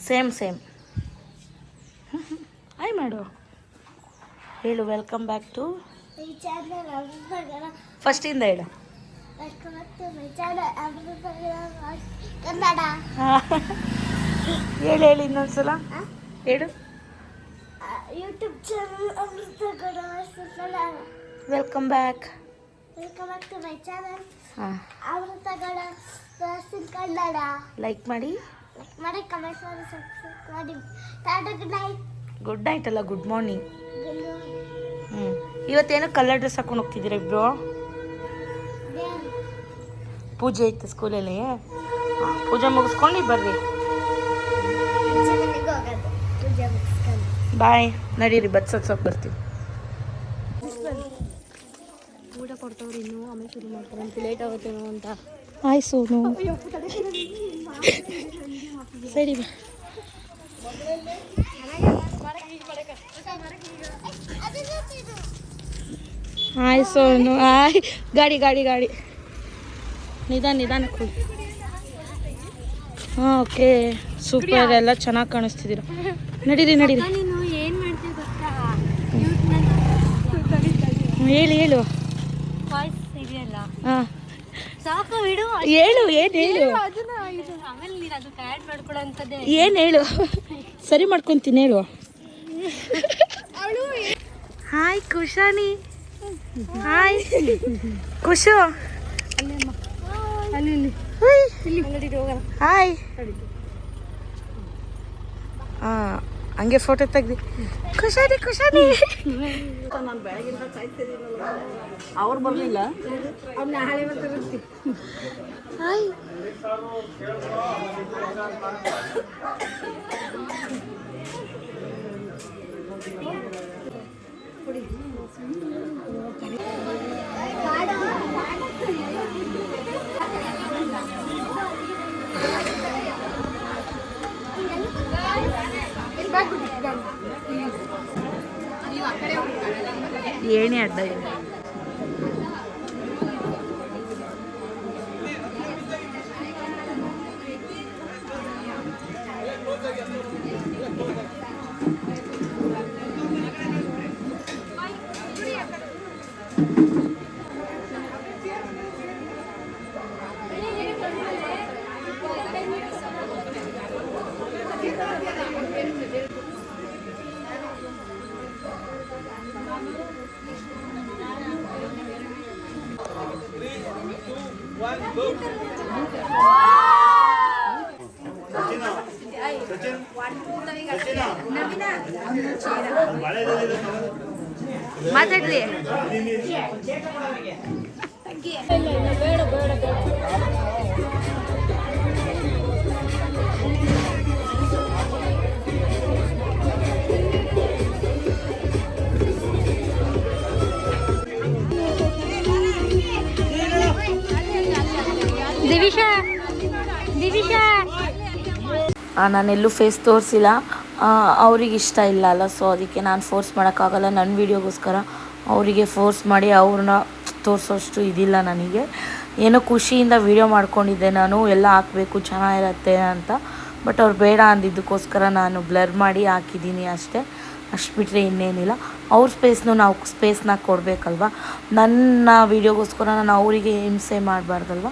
Same hi ಮಾಡು. ಹೇಳು welcome back to ಫಸ್ಟಿಂದ ಹೇಳು. ಕನ್ನಡ ಹೇಳು ಇನ್ನೊಂದ್ಸಲ ಹೇಳು. YouTube channel Amrutagada welcome back to my channel ಹಾಂ. ಅಮೃತಗಡ ಕನ್ನಡ. ಲೈಕ್ ಮಾಡಿ ಕಮೆಂಟ್ ಮಾಡಿ ಸಬ್ಸ್ಕ್ರೈಬ್ ಮಾಡಿ. Good night. ಗುಡ್ ನೈಟ್ ಅಲ್ಲ, ಗುಡ್ ಮಾರ್ನಿಂಗ್. ಇವತ್ತೇನೋ ಕಲರ್ ಡ್ರೆಸ್ ಹಾಕೊಂಡು ಹೋಗ್ತಿದ್ದೀರಾ ಇಬ್ರು? ಪೂಜೆ ಇತ್ತು ಸ್ಕೂಲಲ್ಲಿ. ಪೂಜೆ ಮುಗಿಸ್ಕೊಂಡು ಬರ್ರಿ. ಬಾಯ್. ನಡೀರಿ ಬಸ್ ಹತ್ಸೋಕೆ ಬರ್ತೀವಿ. ಊಟ ಕೊಡ್ತವ್ರಿ ಇನ್ನೂ, ಆಮೇಲೆ ಶುರು ಮಾಡ್ತಾರೆ ಅಂತ ಲೇಟ್ ಆಗುತ್ತೇನೋ ಅಂತ. ಹಾಯ್ ಸೋನು. ಸರಿ ಬಾ. ಹಾಯ್ ಸೋನು. ಹಾಯ್. ಗಾಡಿ ನಿಧಾನಕ್ಕೆ ಹೋಗಿ. ಹಾಂ ಓಕೆ ಸೂಪರ್. ಎಲ್ಲ ಚೆನ್ನಾಗಿ ಕಾಣಿಸ್ತಿದ್ದೀರ. ನಡೀರಿ. ನೀನು ಏನು ಮಾಡ್ತೀವಿ ಗೊತ್ತಾ? ಹೇಳು. ವಾಯ್ಸ್ ಇದೆಯಲ್ಲ, ಹಾಂ ಸಾಕು ಬಿಡು. ಹೇಳು. ಏನು ಹೇಳು? ಆಮೇಲೆ ನೀನು ಅದು ಆ್ಯಡ್ ಮಾಡ್ಕೊಳ್ಳೋಂಥದ್ದೇ. ಏನು ಹೇಳು? ಸರಿ ಮಾಡ್ಕೊತೀನಿ ಹೇಳು. ಹಾಯ್ ಕುಶಾನಿ. ಹಾಯ್ ಖುಷು. ಹಾಯ್. ಹಾಂ ಹಂಗೆ ಫೋಟೋ ತೆಗ್ದು ಖುಷಾನಿ. ನಾನು ಬೆಳಗಿಂದ ಕಾಯ್ತೀನಿ, ಅವ್ರು ಬರಲಿಲ್ಲ. ಹಾಯ್. ಏಣಿ ಅಡ್ಡ ಇದೆ. ಮಾತಾಡ್ರಿ. ನಾನೆಲ್ಲೂ ಫೇಸ್ ತೋರಿಸಿಲ್ಲ, ಅವ್ರಿಗೆ ಇಷ್ಟ ಇಲ್ಲ ಅಲ್ಲ, ಸೊ ಅದಕ್ಕೆ ನಾನು ಫೋರ್ಸ್ ಮಾಡೋಕ್ಕಾಗಲ್ಲ. ನನ್ನ ವೀಡಿಯೋಗೋಸ್ಕರ ಅವರಿಗೆ ಫೋರ್ಸ್ ಮಾಡಿ ಅವ್ರನ್ನ ತೋರಿಸೋಷ್ಟು ಇದಿಲ್ಲ ನನಗೆ. ಏನೋ ಖುಷಿಯಿಂದ ವೀಡಿಯೋ ಮಾಡ್ಕೊಂಡಿದ್ದೆ ನಾನು, ಎಲ್ಲ ಹಾಕಬೇಕು ಚೆನ್ನಾಗಿರತ್ತೆ ಅಂತ. ಬಟ್ ಅವ್ರು ಬೇಡ ಅಂದಿದ್ದಕ್ಕೋಸ್ಕರ ನಾನು ಬ್ಲರ್ ಮಾಡಿ ಹಾಕಿದ್ದೀನಿ ಅಷ್ಟೇ. ಅಷ್ಟು ಬಿಟ್ಟರೆ ಇನ್ನೇನಿಲ್ಲ. ಅವ್ರ ನಾವು ಸ್ಪೇಸ್ನ ಕೊಡಬೇಕಲ್ವ. ನನ್ನ ವೀಡಿಯೋಗೋಸ್ಕರ ನಾನು ಅವರಿಗೆ ಹಿಂಸೆ ಮಾಡಬಾರ್ದಲ್ವ.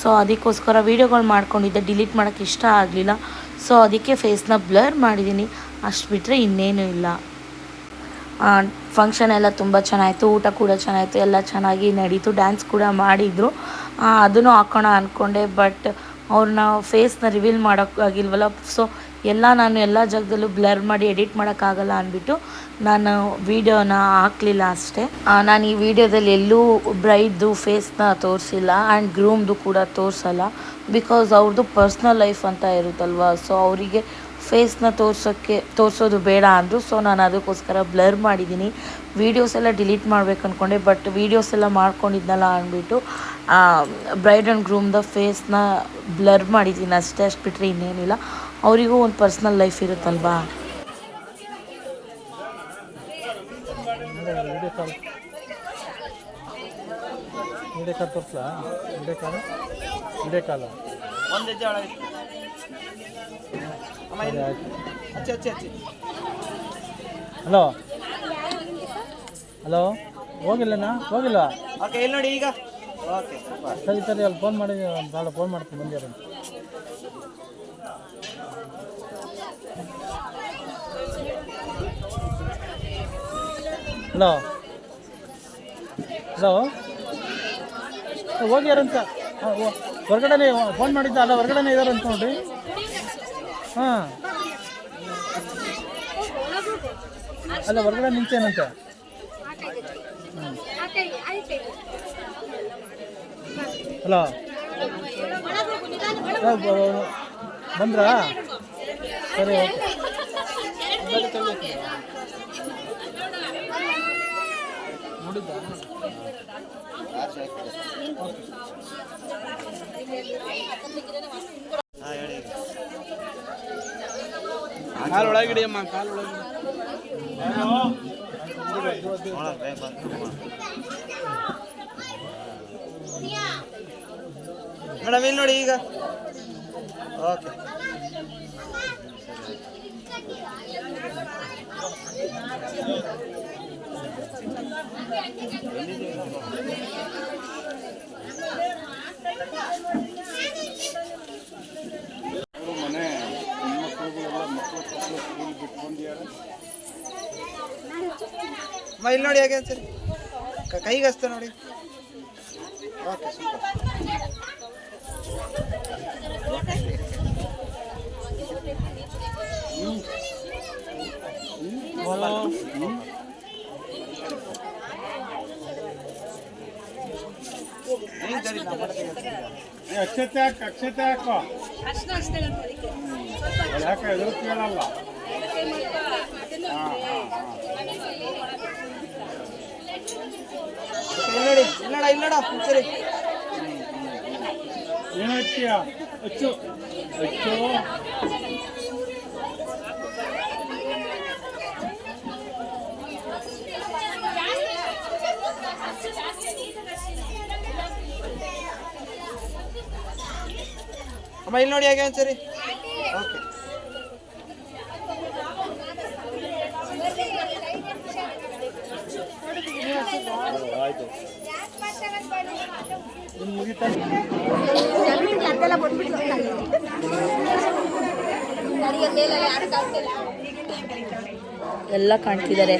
ಸೊ ಅದಕ್ಕೋಸ್ಕರ ವೀಡಿಯೋಗಳು ಮಾಡ್ಕೊಂಡಿದ್ದೆ, ಡಿಲೀಟ್ ಮಾಡೋಕ್ಕೆ ಇಷ್ಟ ಆಗಲಿಲ್ಲ. ಸೊ ಅದಕ್ಕೆ ಫೇಸ್ನ ಬ್ಲರ್ ಮಾಡಿದ್ದೀನಿ. ಅಷ್ಟು ಬಿಟ್ಟರೆ ಇನ್ನೇನು ಇಲ್ಲ. ಫಂಕ್ಷನ್ ಎಲ್ಲ ತುಂಬ ಚೆನ್ನಾಯಿತು, ಊಟ ಕೂಡ ಚೆನ್ನಾಯಿತು, ಎಲ್ಲ ಚೆನ್ನಾಗಿ ನಡೀತು. ಡ್ಯಾನ್ಸ್ ಕೂಡ ಮಾಡಿದರು, ಅದನ್ನು ಹಾಕೋಣ ಅಂದ್ಕೊಂಡೆ. ಬಟ್ ಅವ್ರನ್ನ ಫೇಸ್ನ ರಿವೀಲ್ ಮಾಡೋಕ್ಕಾಗಿಲ್ವಲ್ಲ. ಸೊ ನಾನು ಎಲ್ಲ ಜಾಗದಲ್ಲೂ ಬ್ಲರ್ ಮಾಡಿ ಎಡಿಟ್ ಮಾಡೋಕ್ಕಾಗಲ್ಲ ಅಂದ್ಬಿಟ್ಟು ನಾನು ವೀಡಿಯೋನ ಹಾಕಲಿಲ್ಲ ಅಷ್ಟೇ. ನಾನು ಈ ವಿಡಿಯೋದಲ್ಲಿ ಎಲ್ಲೂ ಬ್ರೈಡ್ದು ಫೇಸ್ನ ತೋರಿಸಿಲ್ಲ ಆ್ಯಂಡ್ ಗ್ರೂಮ್ದು ಕೂಡ ತೋರಿಸಲ್ಲ. ಬಿಕಾಸ್ ಅವ್ರದ್ದು ಪರ್ಸ್ನಲ್ ಲೈಫ್ ಅಂತ ಇರುತ್ತಲ್ವ. ಸೊ ಅವರಿಗೆ ಫೇಸ್ನ ತೋರಿಸೋದು ಬೇಡ ಅಂದರು. ಸೊ ನಾನು ಅದಕ್ಕೋಸ್ಕರ ಬ್ಲರ್ ಮಾಡಿದ್ದೀನಿ. ವೀಡಿಯೋಸ್ ಎಲ್ಲ ಡಿಲೀಟ್ ಮಾಡ್ಬೇಕು ಅಂದ್ಕೊಂಡೆ, ಬಟ್ ವೀಡಿಯೋಸ್ ಎಲ್ಲ ಮಾಡ್ಕೊಂಡಿದ್ನಲ್ಲ ಅಂದ್ಬಿಟ್ಟು ಬ್ರೈಡ್ ಆ್ಯಂಡ್ ಗ್ರೂಮ್ದ ಫೇಸ್ನ ಬ್ಲರ್ ಮಾಡಿದ್ದೀನಿ ಅಷ್ಟೇ. ಅಷ್ಟು ಬಿಟ್ಟರೆ ಇನ್ನೇನಿಲ್ಲ. ಅವರಿಗೂ ಒಂದು ಪರ್ಸ್ನಲ್ ಲೈಫ್ ಇರುತ್ತಲ್ವಾ. ಹಲೋ ಹಲೋ ಹೋಗಿಲ್ಲನಾ ಹೋಗಿಲ್ವಾ? ಓಕೆ ಇಲ್ಲಿ ನೋಡಿ ಈಗ. ಓಕೆ ಸರಿ ಸರಿ ಅಲ್ಲಿ ಫೋನ್ ಮಾಡಿ ಭಾಳ ಫೋನ್ ಮಾಡ್ತೀನಿ ಬಂದಿರ. ಹಲೋ ಹಲೋ ಹೋಗ್ಯಾರಂತ ಹೊರಗಡೆನೇ ಫೋನ್ ಮಾಡಿದ್ದ ಅಲ್ಲ ಹೊರಗಡೆನೇ ಇದಾರಂತ ನೋಡ್ರಿ. ಹಾಂ ಅಲ್ಲ ಹೊರಗಡೆ ನಿಂತೇನಂತೆ. ಹಲೋ ಬಂದ್ರಾ? ಸರಿ ಓಕೆ. ನೋಡಿದ್ದ ಕಾಲು ಒಳಗಿಡಿ ಅಮ್ಮ, ಕಾಲು ಒಳಗಿಡಿ. ಮೇಡಮ್ ಇಲ್ಲಿ ನೋಡಿ ಈಗ. ಓಕೆ ಇಲ್ಲಿ ನೋಡಿ ಹೇಗೆ ಸರಿ ಕೈಗೆ ಹಚ್ತ ನೋಡಿ. Okay super. ಅಕ್ಷತೆ ಹಾಕೋ ಯಾಕೆ ಎದುರು ಕೇಳಲ್ಲ. ಇಲ್ಲಡ ಸರಿ ಏನು ಹಚ್ಚಿಯ ಹಚ್ಚು ಹಚ್ಚು. ಅಮ್ಮ ಇಲ್ಲಿ ನೋಡಿ ಹೇಗೆ ಒಂದ್ಸರಿ. ಓಕೆ ಆಯ್ತು ಎಲ್ಲ ಕಾಣ್ತಿದ್ದಾರೆ.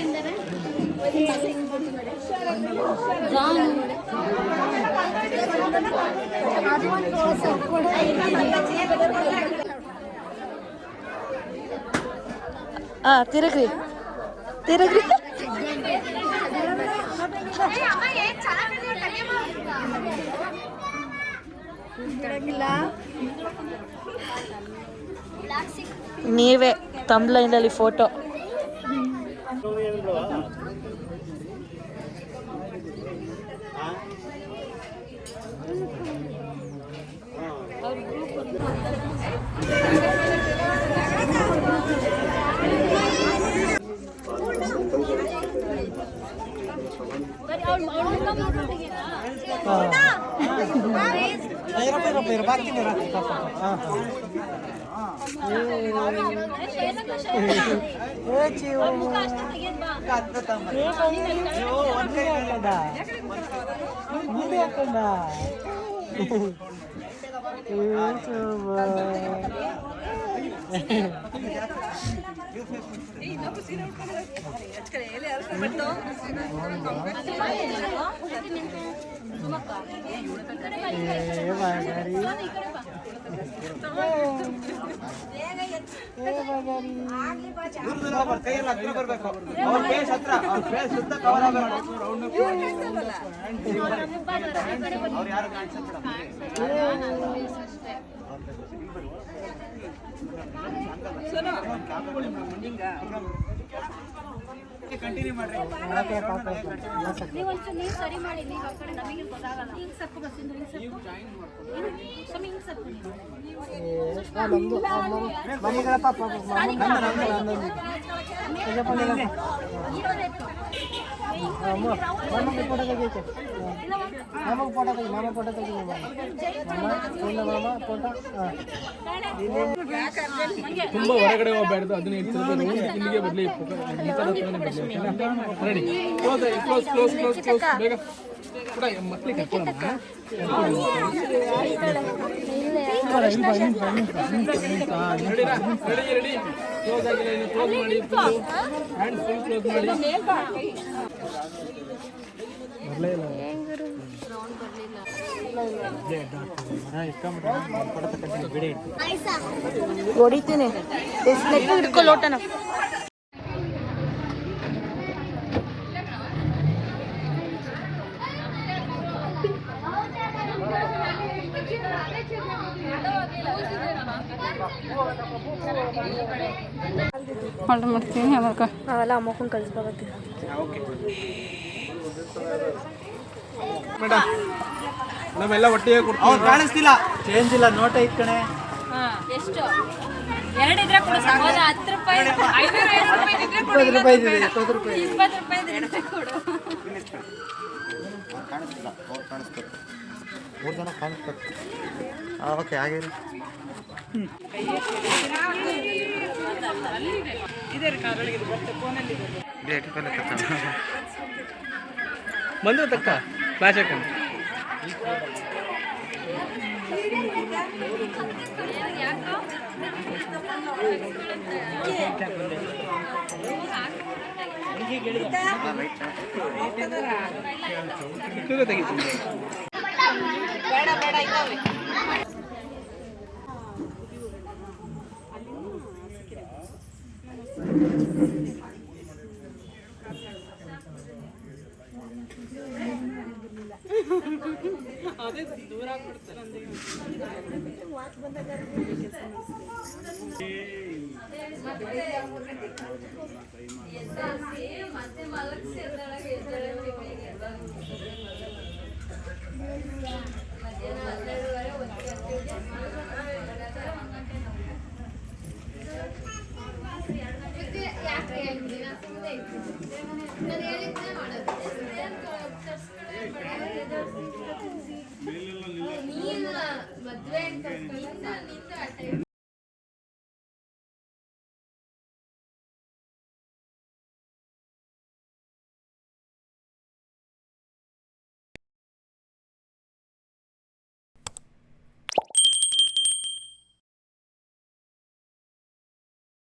ತಿರುಗ್ರಿ ತಿರುಗ್ರಿ. ನೀವೇ ತಮ್ಲೈನಲ್ಲಿ ಫೋಟೋ. ಕೈಯಲ್ಲಿ ಹತ್ರ ಬರ್ಬೇಕು. ಅವ್ರ ಫೇಸ್ ಹತ್ರ, ಅವ್ರ ಫೇಸ್ ಸುತ್ತ ಕವರ್ ಆಗಬೇಕು. ಅವ್ರು ಯಾರು ಕಾಣಿಸ್ಬಿಡ. ಕಂಟಿನ್ಯೂ ಮಾಡ್ರಿ. ನೀವು ಒಂಚೂರು ನೀವು ಸರಿ ಮಾಡಿ, ನೀವು ಆ ಕಡೆ ನಮಗೆ ಗೊತ್ತಾಗಲ್ಲ. ಈಗ ಸಕ್ಕು ಬಸ್ಸಿಂದ ಹಿಂಗೆ ಸಕ್ಕು ಸ್ವಾಮಿ ಹಿಂಗೆ ಸಕ್ಕು ನೀವು ಮಾಮಗೆ ಫೋಟೋ ತೆಗಿಯಕ್ಕೆ ಮಾಮಗೆ ಫೋಟೋ ತೆಗಿ ಮಾಮ ಫೋಟೋ ತೆಗಿ ಮಾಮ ಮಾಮ ಫೋಟೋ ತುಂಬ ಹೊರಗಡೆ ಹೋಗಬಾರ್ದು. 15 ರೂಪಾಯಿ ಇಲ್ಲಿಗೆ ಬರಲಿ, ಈ ಥರ ಬರಲಿ. Ready, close close close close close ಬೇಗ ಕೂಡ ಮಕ್ಕಳಿಗೆ ಕರ್ಕೊಳ್ಳೋಣ. ರೆಡಿ ರೆಡಿ ಕ್ಲೋಸ್ ಆಗಿಲ್ಲ, ಇನ್ನು ಕ್ಲೋಸ್ ಮಾಡಿ, ಫುಲ್ ಹ್ಯಾಂಡ್ ಫುಲ್ ಕ್ಲೋಸ್ ಮಾಡಿ. ಬರಲೇ ಇಲ್ಲ ಹೊಡಿತೀನಿ. ಎಷ್ಟು ಹಿಡ್ಕೊ ಲೋಟನ. ಆರ್ಡರ್ ಮಾಡ್ತೀನಿ. ಆಮೇಲೆ ನಾವೆಲ್ಲ ಅಮ್ಮಕ್ಕನ ಕಳಿಸ್ಕೊಬೇಕು. ಮೇಡಮ್ ನಮ್ಮೆಲ್ಲ ಒಟ್ಟಿಗೆ ಕೊಡ್ತೀವಿ. ಅವ್ರು ಕಾಣಿಸ್ತಿಲ್ಲ, ಚೇಂಜ್ ಇಲ್ಲ, ನೋಟ ಐತ್ ಕಣೆ. ಎಷ್ಟು 2 ಇದ್ರೆ ಕೊಡು ಸಾಕೋದ. 10 ರೂಪಾಯಿ 5 ರೂಪಾಯಿ ಇದ್ರೆ ಕೊಡು. 20 ರೂಪಾಯಿ ಇದೆ, 20 ರೂಪಾಯಿ 20 ರೂಪಾಯಿ ಇದ್ರೆ ಕೊಡು. ಕಾಣಿಸ್ತಿಲ್ಲ, ಅವ್ರು ಕಾಣಿಸ್ತಾರೆ, 3 ಜನ ಕಾಣಿಸ್ತಾರೆ. ಓಕೆ ಹಾಗೆ ಬಂದ್ರೆ ತಕ್ಕ ಫ್ಲಾಶ್ ಹಾಕೊಂಡು ತೆಗಿತೀನಿ. ಬೇಡ ಬೇಡ ಇದ್ದಾವೆ. ಅದೇ ದೂರ ಆಗ್ಬಿಡ್ತಾರೆ ಅಂದೆ. ಮದ್ವೆ